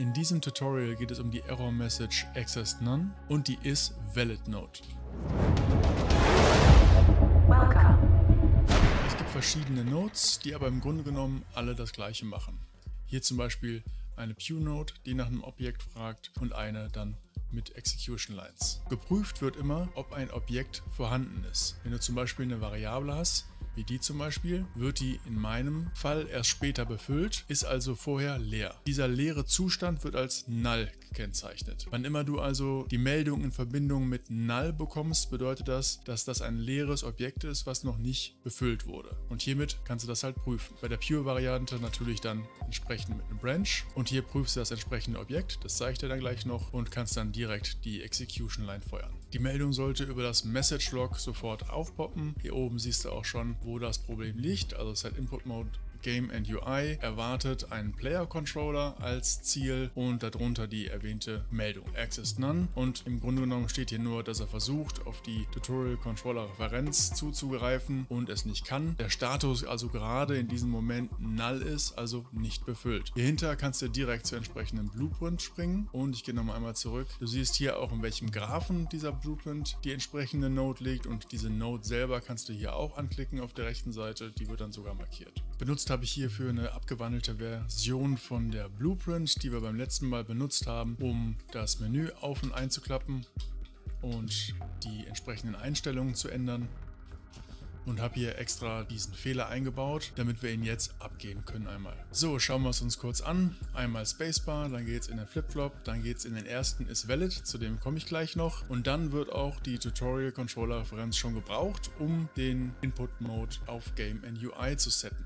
In diesem Tutorial geht es um die Error Message Accessed None und die isValidNode. Es gibt verschiedene Nodes, die aber im Grunde genommen alle das gleiche machen. Hier zum Beispiel eine Pure-Node, die nach einem Objekt fragt, und eine dann mit Execution Lines. Geprüft wird immer, ob ein Objekt vorhanden ist. Wenn du zum Beispiel eine Variable hast, wie die zum Beispiel, wird die in meinem Fall erst später befüllt, ist also vorher leer. Dieser leere Zustand wird als Null gekennzeichnet. Wann immer du also die Meldung in Verbindung mit Null bekommst, bedeutet das, dass das ein leeres Objekt ist, was noch nicht befüllt wurde. Und hiermit kannst du das halt prüfen. Bei der Pure-Variante natürlich dann entsprechend mit einem Branch. Und hier prüfst du das entsprechende Objekt, das zeige ich dir dann gleich noch, und kannst dann direkt die Execution Line feuern. Die Meldung sollte über das Message Log sofort aufpoppen. Hier oben siehst du auch schon, wo das Problem liegt. Also Set Input Mode Game and UI erwartet einen Player Controller als Ziel und darunter die erwähnte Meldung Accessed None. Und im Grunde genommen steht hier nur, dass er versucht, auf die Tutorial Controller Referenz zuzugreifen und es nicht kann. Der Status also gerade in diesem Moment Null ist, also nicht befüllt. Hierhinter kannst du direkt zur entsprechenden Blueprint springen und ich gehe nochmal einmal zurück. Du siehst hier auch, in welchem Graphen dieser Blueprint die entsprechende Node liegt, und diese Node selber kannst du hier auch anklicken auf der rechten Seite, die wird dann sogar markiert. Benutzt habe ich hierfür eine abgewandelte Version von der Blueprint, die wir beim letzten Mal benutzt haben, um das Menü auf- und einzuklappen und die entsprechenden Einstellungen zu ändern. Und habe hier extra diesen Fehler eingebaut, damit wir ihn jetzt abgehen können einmal. So, schauen wir es uns kurz an. Einmal Spacebar, dann geht es in den Flip-Flop, dann geht es in den ersten isValid, zu dem komme ich gleich noch. Und dann wird auch die Tutorial Controller Referenz schon gebraucht, um den Input Mode auf Game and UI zu setten.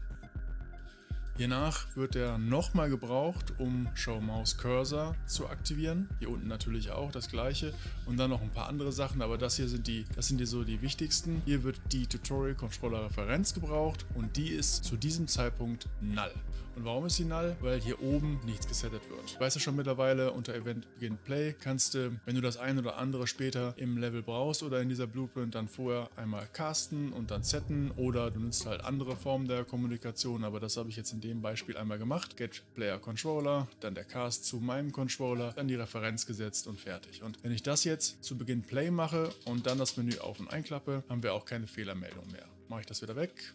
Hiernach wird er nochmal gebraucht, um Show Mouse Cursor zu aktivieren. Hier unten natürlich auch das gleiche und dann noch ein paar andere Sachen, aber das sind so die wichtigsten. Hier wird die Tutorial Controller Referenz gebraucht und die ist zu diesem Zeitpunkt Null. Und warum ist sie Null? Weil hier oben nichts gesettet wird. Du weißt ja schon mittlerweile, unter Event Begin Play kannst du, wenn du das ein oder andere später im Level brauchst oder in dieser Blueprint, dann vorher einmal casten und dann setten, oder du nutzt halt andere Formen der Kommunikation, aber das habe ich jetzt in dem Beispiel einmal gemacht. Get Player Controller, dann der Cast zu meinem Controller, dann die Referenz gesetzt und fertig. Und wenn ich das jetzt zu Beginn Play mache und dann das Menü auf- und einklappe, haben wir auch keine Fehlermeldung mehr. Mache ich das wieder weg.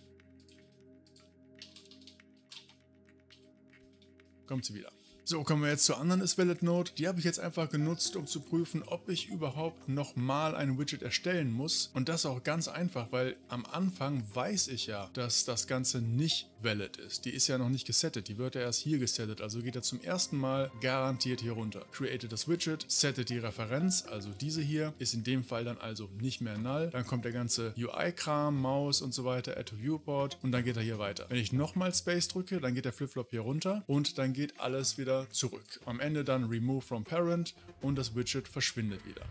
Kommt sie wieder. So, kommen wir jetzt zur anderen isValidNode. Die habe ich jetzt einfach genutzt, um zu prüfen, ob ich überhaupt nochmal ein Widget erstellen muss. Und das auch ganz einfach, weil am Anfang weiß ich ja, dass das Ganze nicht valid ist. Die ist ja noch nicht gesettet, die wird ja erst hier gesettet. Also geht er zum ersten Mal garantiert hier runter. Created das Widget, settet die Referenz, also diese hier, ist in dem Fall dann also nicht mehr null. Dann kommt der ganze UI-Kram, Maus und so weiter, Add to Viewport, und dann geht er hier weiter. Wenn ich nochmal Space drücke, dann geht der Flip-Flop hier runter und dann geht alles wieder zurück. Am Ende dann Remove from Parent und das Widget verschwindet wieder.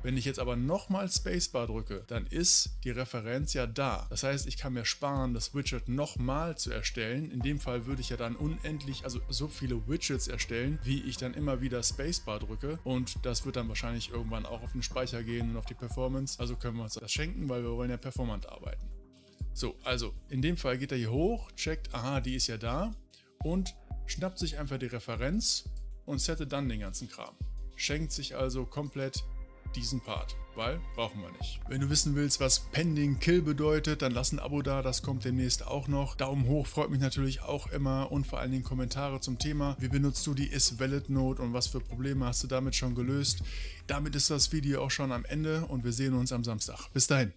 Wenn ich jetzt aber nochmal Spacebar drücke, dann ist die Referenz ja da. Das heißt, ich kann mir sparen, das Widget nochmal zu erstellen. In dem Fall würde ich ja dann unendlich, also so viele Widgets erstellen, wie ich dann immer wieder Spacebar drücke. Und das wird dann wahrscheinlich irgendwann auch auf den Speicher gehen und auf die Performance. Also können wir uns das schenken, weil wir wollen ja performant arbeiten. So, also in dem Fall geht er hier hoch, checkt, aha, die ist ja da, und schnappt sich einfach die Referenz und settet dann den ganzen Kram. Schenkt sich also komplett diesen Part, weil brauchen wir nicht. Wenn du wissen willst, was Pending Kill bedeutet, dann lass ein Abo da, das kommt demnächst auch noch. Daumen hoch freut mich natürlich auch immer, und vor allen Dingen Kommentare zum Thema. Wie benutzt du die isValidNode und was für Probleme hast du damit schon gelöst? Damit ist das Video auch schon am Ende und wir sehen uns am Samstag. Bis dahin.